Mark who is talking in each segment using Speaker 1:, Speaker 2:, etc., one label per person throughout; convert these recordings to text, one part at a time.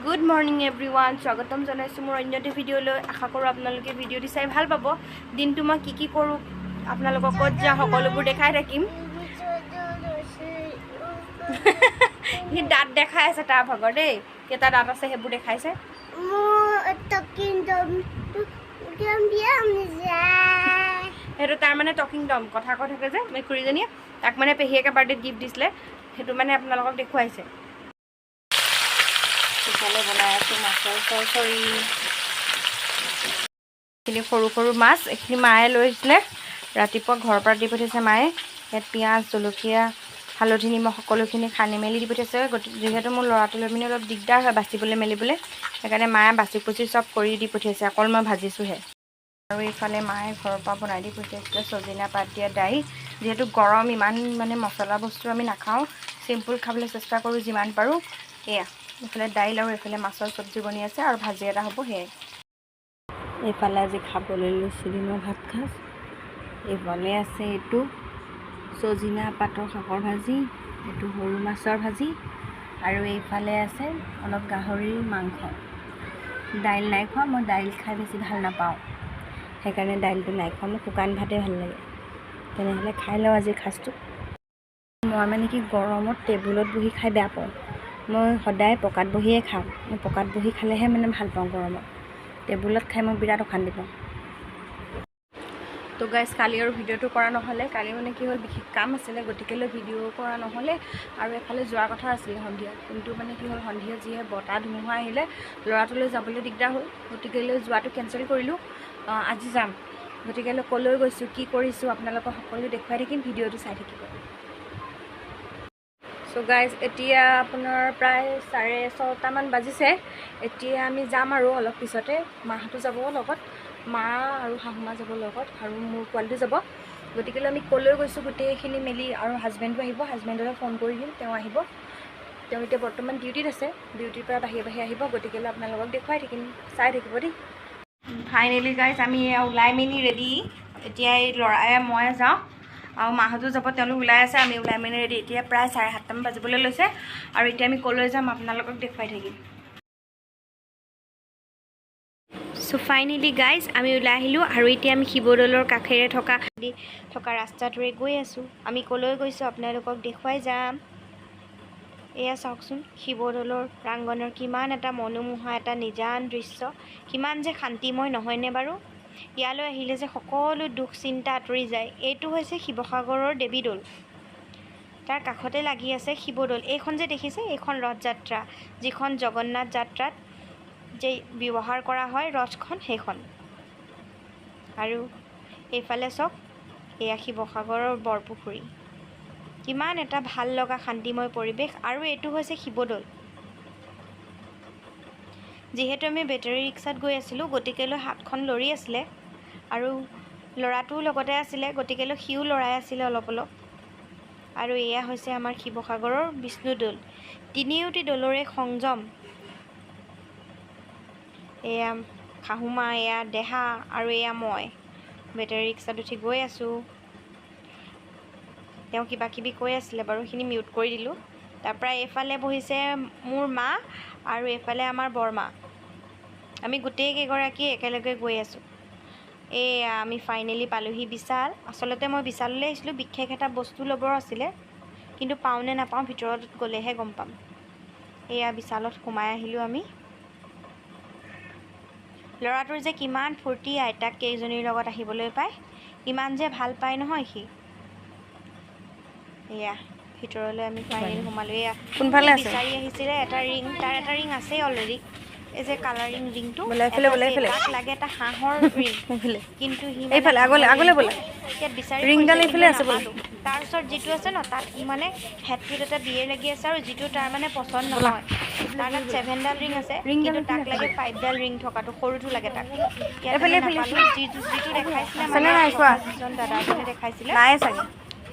Speaker 1: Good morning everyone, স্বাগতম জনাইছোঁ মোৰ অন্য এটা ভিডিঅ'লৈ। আশা কৰোঁ আপোনালোকে ভিডিঅ'টি চাই ভাল পাব। দিনটো মই কি কৰোঁ, আপোনালোকক ক'ত যাওঁ সকলোবোৰ দেখাই থাকিম। সি দাঁত দেখাই আছে তাৰ ভাগৰ দেই, কেইটা দাঁত আছে সেইবোৰ দেখাইছে। সেইটো তাৰ মানে টকিং ডম, কথা কৈ থাকে যে মেকুৰীজনীয়ে, তাক মানে পেহীয়েকে বাৰ্থডেত গিফ্ট দিছিলে, সেইটো মানে আপোনালোকক দেখুৱাইছে। ইফালে বনাই আছোঁ মাছৰ চৰচৰি। এইখিনি সৰু সৰু মাছ, এইখিনি মায়ে লৈ আহিছিলে ৰাতিপুৱা, ঘৰৰ পৰা দি পঠিয়াইছে মায়ে। ইয়াত পিঁয়াজ, জলকীয়া, হালধি, নিমখ সকলোখিনি খানি মেলি দি পঠিয়াইছে। গতিকে যিহেতু মোৰ ল'ৰাটোলৈ মানে অলপ দিগদাৰ হয় বাচিবলৈ মেলিবলৈ, সেইকাৰণে মায়ে বাচি কুচি চব কৰি দি পঠিয়াইছে, অকল মই ভাজিছোঁহে। আৰু এইফালে মায়ে ঘৰৰ পৰা বনাই দি পঠিয়াইছিলে ছজিনা পাত দিয়া দাইল। যিহেতু গৰম, ইমান মানে মছলা বস্তু আমি নাখাওঁ, চিম্পুল খাবলৈ চেষ্টা কৰোঁ যিমান পাৰোঁ। এয়া এইফালে দাইল আৰু এইফালে মাছৰ চব্জি বনি আছে আৰু ভাজি এটা হ'ব সেয়াই। এইফালে আজি খাবলৈ লৈছিলোঁ মই ভাত সাজ। এইফালে আছে এইটো ছজিনা পাতৰ শাকৰ ভাজি, এইটো সৰু মাছৰ ভাজি, আৰু এইফালে আছে অলপ গাহৰিৰ মাংস। দাইল নাই খোৱা, মই দাইল খাই বেছি ভাল নাপাওঁ, সেইকাৰণে দাইলটো নাই খোৱা, মোৰ শুকান ভাতেই ভাল লাগে। তেনেহ'লে খাই লওঁ আজি সাজটো। মই মানে কি গৰমত টেবুলত বহি খাই বেয়া পাওঁ, মই সদায় পকাত বহিয়ে খাওঁ। মই পকাত বহি খালেহে মানে ভাল পাওঁ গৰমত, টেবুলত খাই মই বিৰাট অশান্তি পাওঁ। তো গাইজ, কালি আৰু ভিডিঅ'টো কৰা নহ'লে, কালি মানে কি হ'ল বিশেষ কাম আছিলে, গতিকেলৈ ভিডিঅ' কৰা নহ'লে। আৰু এফালে যোৱাৰ কথা আছিলে সন্ধিয়া, কিন্তু মানে কি হ'ল সন্ধিয়া যিহে বতাহ ধুমুহা আহিলে, ল'ৰাটোলৈ যাবলৈ দিগদাৰ হ'ল, গতিকেলৈ যোৱাটো কেঞ্চেল কৰিলোঁ। আজি যাম, গতিকেলৈ ক'লৈ গৈছোঁ, কি কৰিছোঁ আপোনালোকক সকলো দেখুৱাই থাকিম, ভিডিঅ'টো চাই থাকিব। চ' গাইজ, এতিয়া আপোনাৰ প্ৰায় 6:30মান বাজিছে। এতিয়া আমি যাম আৰু অলপ পিছতে। মাহঁতো যাব লগত, মা আৰু শাহুমা যাব লগত, আৰু মোৰ পোৱালিটো যাব। গতিকেলৈ আমি ক'লৈ গৈছোঁ গোটেইখিনি মেলি, আৰু হাজবেণ্ডো আহিব, হাজবেণ্ডলৈ ফোন কৰি দিম, তেওঁ আহিব। তেওঁ এতিয়া বৰ্তমান ডিউটিত আছে, ডিউটিৰ পৰা বাহিৰে বাহিৰে আহিব, গতিকেলৈ আপোনালোকক দেখুৱাই থাকিম, চাই থাকিব দেই। ফাইনেলি গাইজ, আমি ওলাই মেলি ৰেডি। এতিয়া এই ল'ৰাই মই যাওঁ, আৰু মাহঁতো যাব, তেওঁলোক ওলাই আছে, আমি ওলাই মেলি ৰেডি। এতিয়া প্ৰায় 7:30মান বাজিবলৈ লৈছে, আৰু এতিয়া আমি ক'লৈ যাম আপোনালোকক দেখুৱাই থাকিম। চ' ফাইনেলি গাইজ, আমি ওলাই আহিলোঁ, আৰু এতিয়া আমি শিৱদৌলৰ কাষেৰে থকা ৰাস্তাটোৰে গৈ আছোঁ। আমি ক'লৈ গৈছোঁ আপোনালোকক দেখুৱাই যাম। এয়া চাওকচোন, শিৱদৌলৰ প্ৰাংগণৰ কিমান এটা মনোমোহা এটা নিজান দৃশ্য, কিমান যে শান্তিময় নহয়নে বাৰু। ইয়ালৈ আহিলে যে সকলো দুখ চিন্তা আঁতৰি যায়। এইটো হৈছে শিৱসাগৰৰ দেৱীদৌল, তাৰ কাষতে লাগি আছে শিৱদৌল। এইখন যে দেখিছে, এইখন ৰথযাত্ৰা, যিখন জগন্নাথ যাত্ৰাত যে ব্যৱহাৰ কৰা হয় ৰথখন, সেইখন। আৰু এইফালে চাওক, এয়া শিৱসাগৰৰ বৰপুখুৰী, কিমান এটা ভাল লগা শান্তিময় পৰিৱেশ। আৰু এইটো হৈছে শিৱদৌল। যিহেতু আমি বেটেৰী ৰিক্সাত গৈ আছিলোঁ, গতিকেলৈ হাতখন লৰি আছিলে, আৰু ল'ৰাটোও লগতে আছিলে, গতিকেলৈ সিও লৰাই আছিলে অলপ অলপ। আৰু এয়া হৈছে আমাৰ শিৱসাগৰৰ বিষ্ণুদৌল, তিনিওটি দৌলৰে সংযম। এয়া শাহুমা, এয়া দেহা, আৰু এয়া মই বেটেৰী ৰিক্সাত উঠি গৈ আছোঁ। তেওঁ কিবা কিবি কৈ আছিলে বাৰু, সেইখিনি মিউট কৰি দিলোঁ। তাৰপৰা এইফালে বহিছে মোৰ মা, আৰু এইফালে আমাৰ বৰমা। আমি গোটেইকেইগৰাকী একেলগে গৈ আছোঁ। এয়া আমি ফাইনেলি পালোহি বিশাল। আচলতে মই বিশাললৈ আহিছিলোঁ, বিশেষ এটা বস্তু ল'বৰ আছিলে, কিন্তু পাওঁ নে নাপাওঁ ভিতৰত গ'লেহে গম পাম। এয়া বিশালত সোমাই আহিলোঁ আমি। ল'ৰাটোৰ যে কিমান ফূৰ্তি, আইতাক কেইজনীৰ লগত আহিবলৈ পায়, ইমান যে ভাল পায় নহয় সি। এয়া ভিতৰলৈ আমি ফাইনেলি সোমালোঁ। এয়া কোনফালে বিচাৰি আহিছিলে এটা ৰিং, তাৰ এটা ৰিং আছেই অলৰেডি, এই যে কালাৰিং ৰিংটো, তাক লাগে এটা হাঁহৰ ৰিং, কিন্তু সি ইয়াত বিচাৰি নাপালোঁ। তাৰ ওচৰত যিটো আছে ন, তাত মানে হেডটোত এটা বিয়েৰ লাগি আছে, আৰু যিটো তাৰ মানে পচন্দ নহয়, তাৰ তাত 7ডাল ৰিং আছে, কিন্তু তাক লাগে 5ডাল ৰিং থকাটো, সৰুটো লাগে তাক। ইয়াত নাপালোঁ, যিটো দেখাইছিলে মানে যিজন দাদাজনে দেখাইছিলে,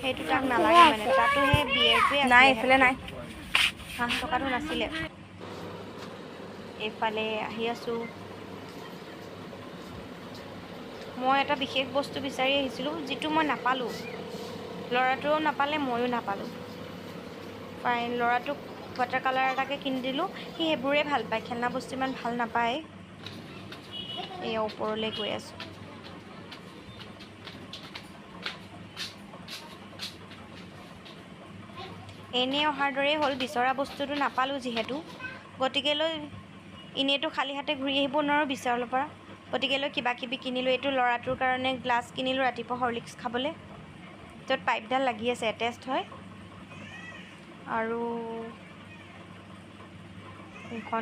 Speaker 1: সেইটো তাক নালাগে মানে, তাতো সেই বিয়েৰটোৱে আছিলে, হাঁহ থকাটো নাছিলে। এইফালে আহি আছোঁ, মই এটা বিশেষ বস্তু বিচাৰি আহিছিলোঁ, যিটো মই নাপালোঁ, ল'ৰাটোও নাপালে, ময়ো নাপালোঁ। ল'ৰাটোক ৱাটাৰ কালাৰ এটাকে কিনি দিলোঁ। সি সেইবোৰে ভাল পায়, খেলনা বস্তু ইমান ভাল নাপায়। এয়া ওপৰলৈ গৈ আছোঁ। এনেই অহাৰ দৰেই হ'ল, বিচৰা বস্তুটো নাপালোঁ যিহেতু, গতিকেলৈ এনেইতো খালী হাতে ঘূৰি আহিব নোৱাৰোঁ বিশালৰ পৰা, গতিকেলৈ কিবা কিবি কিনিলোঁ। এইটো ল'ৰাটোৰ কাৰণে গ্লাছ কিনিলোঁ ৰাতিপুৱা হৰলিক্স খাবলৈ, য'ত পাইপডাল লাগি আছে, এটেষ্ট হয়। আৰু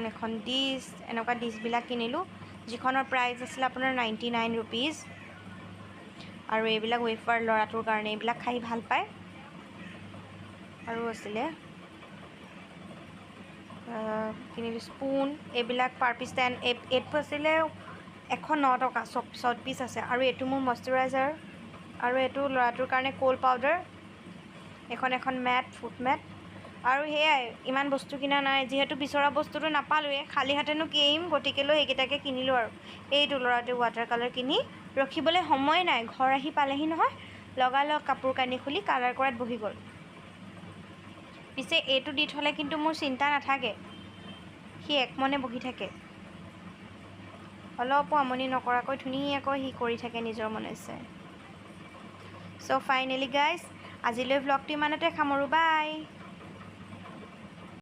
Speaker 1: এখন ডিছ, এনেকুৱা ডিছবিলাক কিনিলোঁ, যিখনৰ প্ৰাইচ আছিলে আপোনাৰ 99 ৰুপিজ। আৰু এইবিলাক ৱেফাৰ ল'ৰাটোৰ কাৰণে, এইবিলাক খাই ভাল পায়। আৰু আছিলে কিনিলোঁ স্পুন, এইবিলাক পাৰ পিচ 10, এইটো আছিলে 109 টকা, 7 পিচ আছে। আৰু এইটো মোৰ মইশ্চাৰাইজাৰ, আৰু এইটো ল'ৰাটোৰ কাৰণে কোল্ড পাউডাৰ, এখন মেট, ফুট মেট। আৰু সেয়াই, ইমান বস্তু কিনা নাই, যিহেতু বিচৰা বস্তুটো নাপালোঁৱে, খালী হাতেনো কি আহিম, গতিকেলৈ এইকেইটাকে কিনিলোঁ। আৰু এইটো ল'ৰাটোৱে ৱাটাৰ কালাৰ কিনি ৰখিবলৈ সময় নাই, ঘৰ আহি পালেহি নহয়, লগালগ কাপোৰ কানি খুলি কালাৰ কৰাত বহি গ'ল। পিছে এইটো দি থ'লে কিন্তু মোৰ চিন্তা নাথাকে, সি একমনে বহি থাকে, অলপো আমনি নকৰাকৈ ধুনীয়াকৈ সি কৰি থাকে নিজৰ মনে ইচ্ছাই। চ' ফাইনেলি গাইজ, আজিলৈ ভ্লগটো ইমানতে সামৰোঁ, বাই।